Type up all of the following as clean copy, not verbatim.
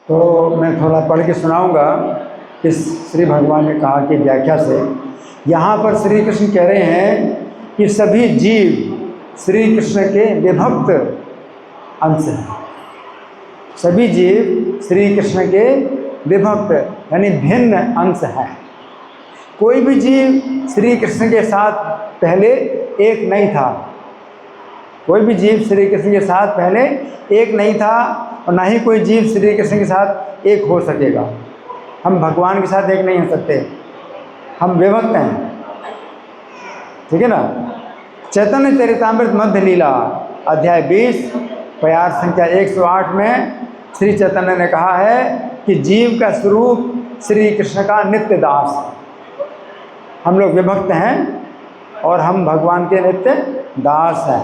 तो मैं थोड़ा पढ़ के सुनाऊंगा इस श्री भगवान ने कहा कि व्याख्या से। यहाँ पर श्री कृष्ण कह रहे हैं कि सभी जीव श्री कृष्ण के विभक्त अंश हैं। सभी जीव श्री कृष्ण के विभक्त यानी भिन्न अंश हैं। कोई भी जीव श्री कृष्ण के साथ पहले एक नहीं था। कोई भी जीव श्री कृष्ण के साथ पहले एक नहीं था और ना ही कोई जीव श्री कृष्ण के साथ एक हो सकेगा। हम भगवान के साथ एक नहीं हो सकते, हम विभक्त हैं, ठीक है ना। चैतन्य चरितामृत मध्य लीला अध्याय 20 प्यार संख्या 108 में श्री चैतन्य ने कहा है कि जीव का स्वरूप श्री कृष्ण का नित्य दास है। हम लोग विभक्त हैं और हम भगवान के नित्य दास हैं।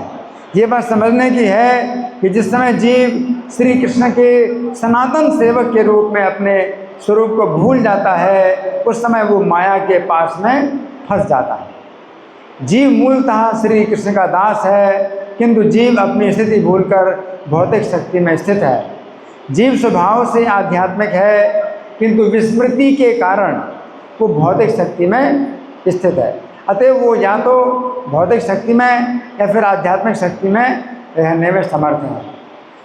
ये बात समझने की है कि जिस समय जीव श्री कृष्ण के सनातन सेवक के रूप में अपने स्वरूप को भूल जाता है, उस समय वो माया के पास में फंस जाता है। जीव मूलतः श्री कृष्ण का दास है, किंतु जीव अपनी स्थिति भूलकर भौतिक शक्ति में स्थित है। जीव स्वभाव से आध्यात्मिक है, किंतु विस्मृति के कारण वो भौतिक शक्ति में स्थित है। अतः वो या तो भौतिक शक्ति में या फिर आध्यात्मिक शक्ति में रहने में समर्थ है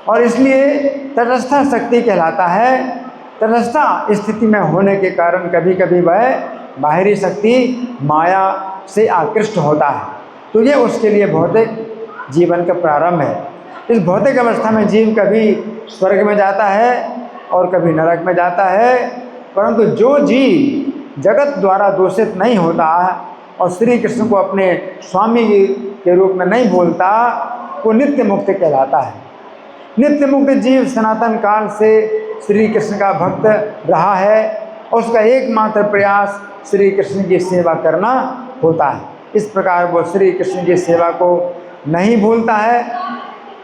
और इसलिए तटस्था शक्ति कहलाता है। तटस्था स्थिति में होने के कारण कभी कभी वह बाहरी शक्ति माया से आकृष्ट होता है, तो ये उसके लिए भौतिक जीवन का प्रारंभ है। इस भौतिक अवस्था में जीव कभी स्वर्ग में जाता है और कभी नरक में जाता है, परंतु जो जीव जगत द्वारा दूषित नहीं होता और श्री कृष्ण को अपने स्वामी के रूप में नहीं बोलता, वो नित्य मुक्त कहलाता है। नित्य मुक्त जीव सनातन काल से श्री कृष्ण का भक्त रहा है और उसका एकमात्र प्रयास श्री कृष्ण की सेवा करना होता है। इस प्रकार वो श्री कृष्ण की सेवा को नहीं भूलता है।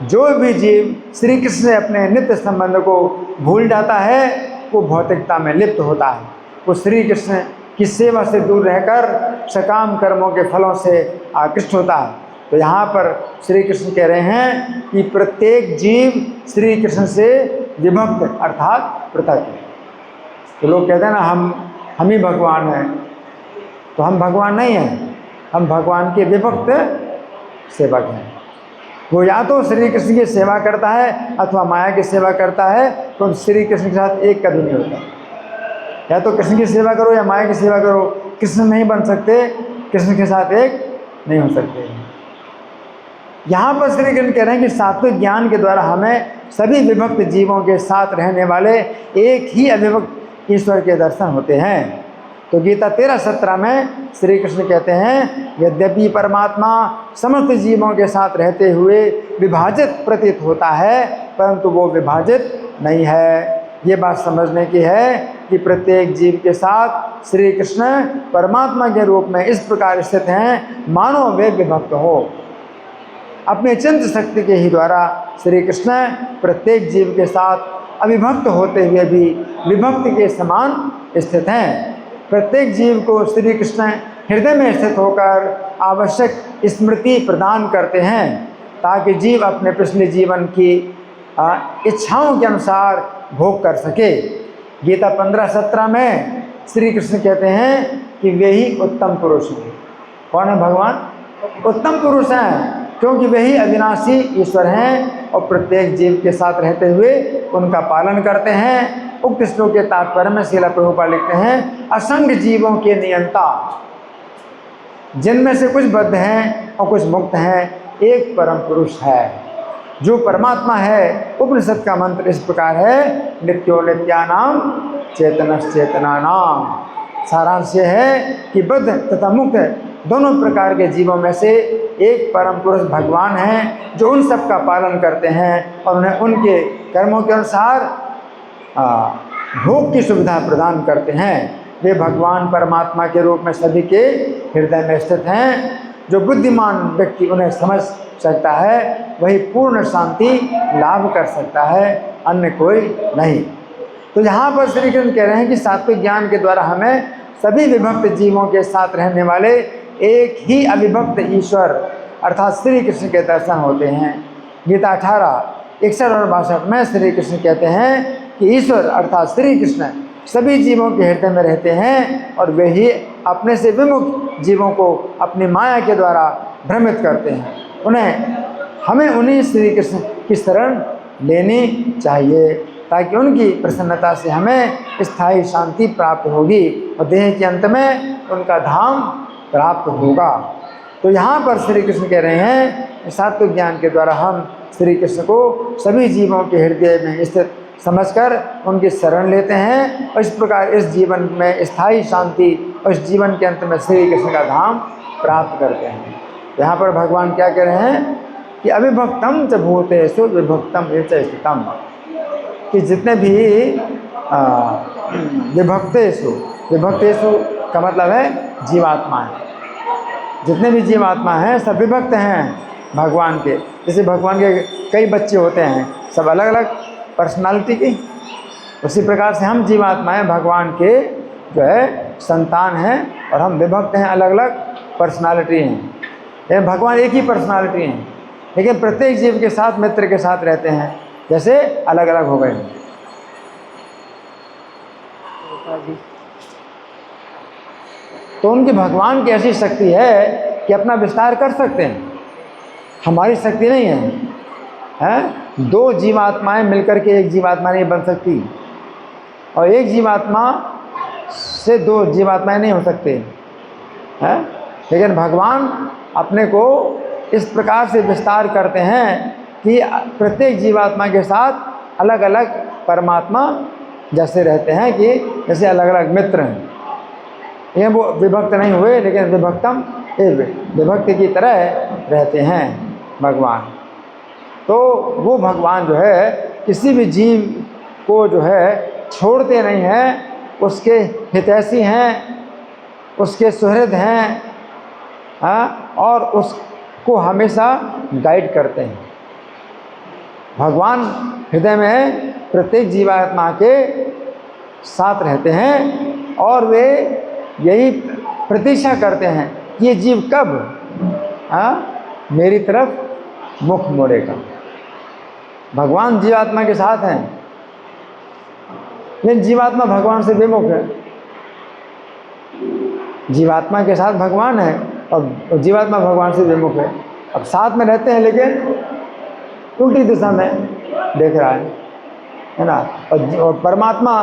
जो भी जीव श्री कृष्ण से अपने नित्य संबंध को भूल जाता है, वो भौतिकता में लिप्त होता है। वो श्री कृष्ण की सेवा से दूर रहकर सकाम कर्मों के फलों से आकृष्ट होता है। तो यहाँ पर श्री कृष्ण कह रहे हैं कि प्रत्येक जीव श्री कृष्ण से विभक्त अर्थात पृथक है। तो लोग कहते हैं ना हम ही भगवान हैं, तो हम भगवान नहीं हैं, हम भगवान के विभक्त सेवक हैं। वो या तो श्री कृष्ण की सेवा करता है अथवा माया की सेवा करता है, तो श्री कृष्ण के साथ एक कभी नहीं होता। या तो कृष्ण की सेवा करो या माया की सेवा करो, कृष्ण नहीं बन सकते, कृष्ण के साथ एक नहीं हो सकते। यहाँ पर श्री कृष्ण कह रहे हैं कि सात्विक ज्ञान के द्वारा हमें सभी विभक्त जीवों के साथ रहने वाले एक ही अविभक्त ईश्वर के दर्शन होते हैं। तो गीता 13:17 में श्री कृष्ण कहते हैं, यद्यपि परमात्मा समस्त जीवों के साथ रहते हुए विभाजित प्रतीत होता है, परंतु वो विभाजित नहीं है। ये बात समझने की है कि प्रत्येक जीव के साथ श्री कृष्ण परमात्मा के रूप में इस प्रकार स्थित हैं मानो वे विभक्त हो। अपने चिंत शक्ति के ही द्वारा श्री कृष्ण प्रत्येक जीव के साथ अविभक्त होते हुए भी विभक्त के समान स्थित हैं। प्रत्येक जीव को श्री कृष्ण हृदय में स्थित होकर आवश्यक स्मृति प्रदान करते हैं, ताकि जीव अपने पिछले जीवन की इच्छाओं के अनुसार भोग कर सके। गीता 15:17 में श्री कृष्ण कहते हैं कि वे ही उत्तम पुरुष हैं। कौन है भगवान? उत्तम पुरुष हैं, क्योंकि वे ही अविनाशी ईश्वर हैं और प्रत्येक जीव के साथ रहते हुए उनका पालन करते हैं। उक्त श्लोक के तात्पर्य में श्रील प्रभुपाद लिखते हैं, असंख्य जीवों के नियंता, जिनमें से कुछ बद्ध हैं और कुछ मुक्त हैं, एक परम पुरुष है जो परमात्मा है। उपनिषद का मंत्र इस प्रकार है, नित्यो नित्यानाम चेतनश्चेतनानाम। सारांश ये है कि बद्ध तथा मुक्त दोनों प्रकार के जीवों में से एक परम पुरुष भगवान हैं, जो उन सब का पालन करते हैं और उन्हें उनके कर्मों के अनुसार भोग की सुविधा प्रदान करते हैं। वे भगवान परमात्मा के रूप में सभी के हृदय में स्थित हैं। जो बुद्धिमान व्यक्ति उन्हें समझ सकता है वही पूर्ण शांति लाभ कर सकता है, अन्य कोई नहीं। तो यहाँ पर श्री कृष्ण कह रहे हैं कि सात्विक ज्ञान के द्वारा हमें सभी विभक्त जीवों के साथ रहने वाले एक ही अविभक्त ईश्वर अर्थात श्री कृष्ण के दर्शन होते हैं। गीता 18:61 और 62 में श्री कृष्ण कहते हैं कि ईश्वर अर्थात श्री कृष्ण सभी जीवों के हृदय में रहते हैं और वे ही अपने से विमुख जीवों को अपनी माया के द्वारा भ्रमित करते हैं। हमें उन्हीं श्री कृष्ण की शरण लेनी चाहिए ताकि उनकी प्रसन्नता से हमें स्थायी शांति प्राप्त होगी और देह के अंत में उनका धाम प्राप्त होगा। तो यहाँ पर श्री कृष्ण कह रहे हैं सात्विक ज्ञान के द्वारा हम श्री कृष्ण को सभी जीवों के हृदय में स्थित समझकर उनकी शरण लेते हैं और इस प्रकार इस जीवन में स्थायी शांति और इस जीवन के अंत में श्री कृष्ण का धाम प्राप्त करते हैं। यहाँ पर भगवान क्या कह रहे हैं कि अविभक्तम च भूतेषु विभक्तम च स्थितम, कि जितने भी विभक्तेषु का मतलब है जीवात्मा है, जितने भी जीवात्मा हैं सब विभक्त हैं भगवान के। जैसे भगवान के कई बच्चे होते हैं सब अलग अलग पर्सनालिटी की, उसी प्रकार से हम जीवात्माएं भगवान के जो है संतान हैं और हम विभक्त हैं, अलग अलग पर्सनालिटी हैं। लेकिन भगवान एक ही पर्सनालिटी हैं, लेकिन प्रत्येक जीव के साथ मित्र के साथ रहते हैं, जैसे अलग अलग हो गए। तो उनकी भगवान की ऐसी शक्ति है कि अपना विस्तार कर सकते हैं, हमारी शक्ति नहीं है। दो जीवात्माएं मिलकर के एक जीवात्मा नहीं बन सकती और एक जीवात्मा से दो जीवात्माएं नहीं हो सकते हैं। लेकिन भगवान अपने को इस प्रकार से विस्तार करते हैं कि प्रत्येक जीवात्मा के साथ अलग अलग परमात्मा जैसे रहते हैं, कि जैसे अलग अलग मित्र हैं। ये वो विभक्त नहीं हुए, लेकिन विभक्तम विभक्ति की तरह रहते हैं भगवान। तो वो भगवान जो है किसी भी जीव को जो है छोड़ते नहीं हैं, उसके हितैषी हैं, उसके सुहृद हैं, और उसको हमेशा गाइड करते हैं। भगवान हृदय में प्रत्येक जीवात्मा के साथ रहते हैं और वे यही प्रतीक्षा करते हैं कि ये जीव कब मेरी तरफ मुख मोड़ेगा। भगवान जीवात्मा के साथ हैं, लेकिन जीवात्मा भगवान से विमुख है। जीवात्मा के साथ भगवान है और जीवात्मा भगवान से विमुख है। अब साथ में रहते हैं लेकिन उल्टी दिशा में देख रहा है ना। और परमात्मा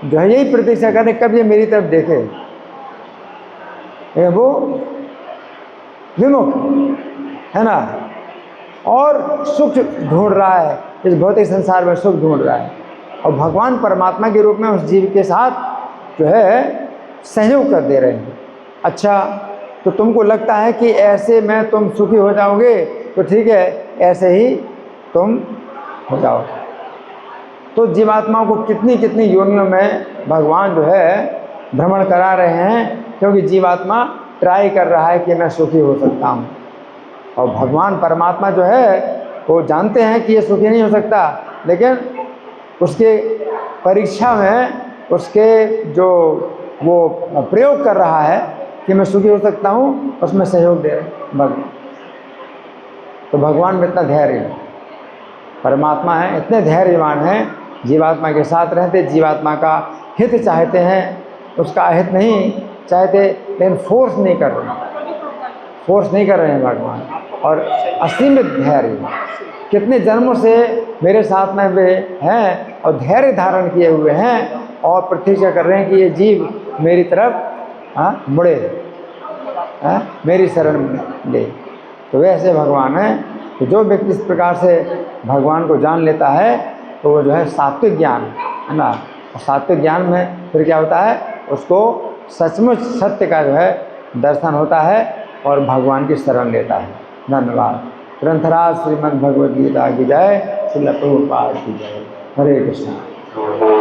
जो है यही प्रतीक्षा करे कब ये मेरी तरफ देखे, वो विमुख है ना, और सुख ढूंढ रहा है, इस भौतिक संसार में सुख ढूंढ रहा है। और भगवान परमात्मा के रूप में उस जीव के साथ जो है सहयोग कर दे रहे हैं। अच्छा, तो तुमको लगता है कि ऐसे में तुम सुखी हो जाओगे, तो ठीक है, ऐसे ही तुम हो जाओ। तो जीवात्माओं को कितनी कितनी योनियों में भगवान जो है भ्रमण करा रहे हैं, क्योंकि जीवात्मा ट्राई कर रहा है कि मैं सुखी हो सकता हूँ। और भगवान परमात्मा जो है वो जानते हैं कि ये सुखी नहीं हो सकता, लेकिन उसके परीक्षा में उसके जो वो प्रयोग कर रहा है कि मैं सुखी हो सकता हूँ, उसमें सहयोग दे रहे हैं भगवान। तो भगवान में इतना धैर्य है, परमात्मा है इतने धैर्यवान हैं, जीवात्मा के साथ रहते, जीवात्मा का हित चाहते हैं, उसका अहित नहीं चाहते, लेकिन फोर्स नहीं कर रहे हैं भगवान। और असीमित धैर्य, कितने जन्मों से मेरे साथ में वे हैं और धैर्य धारण किए हुए हैं और प्रतीक्षा कर रहे हैं कि ये जीव मेरी तरफ मुड़े, मेरी शरण ले। तो वैसे भगवान हैं। तो जो व्यक्ति इस प्रकार से भगवान को जान लेता है तो वो जो है सात्विक ज्ञान है ना, और सात्विक ज्ञान में फिर क्या होता है, उसको सचमुच सत्य का जो है दर्शन होता है और भगवान की शरण लेता है। धन्यवाद। ग्रंथराज श्रीमद् भगवद गीता की जय, श्रील प्रभुपाद की जय। हरे कृष्ण।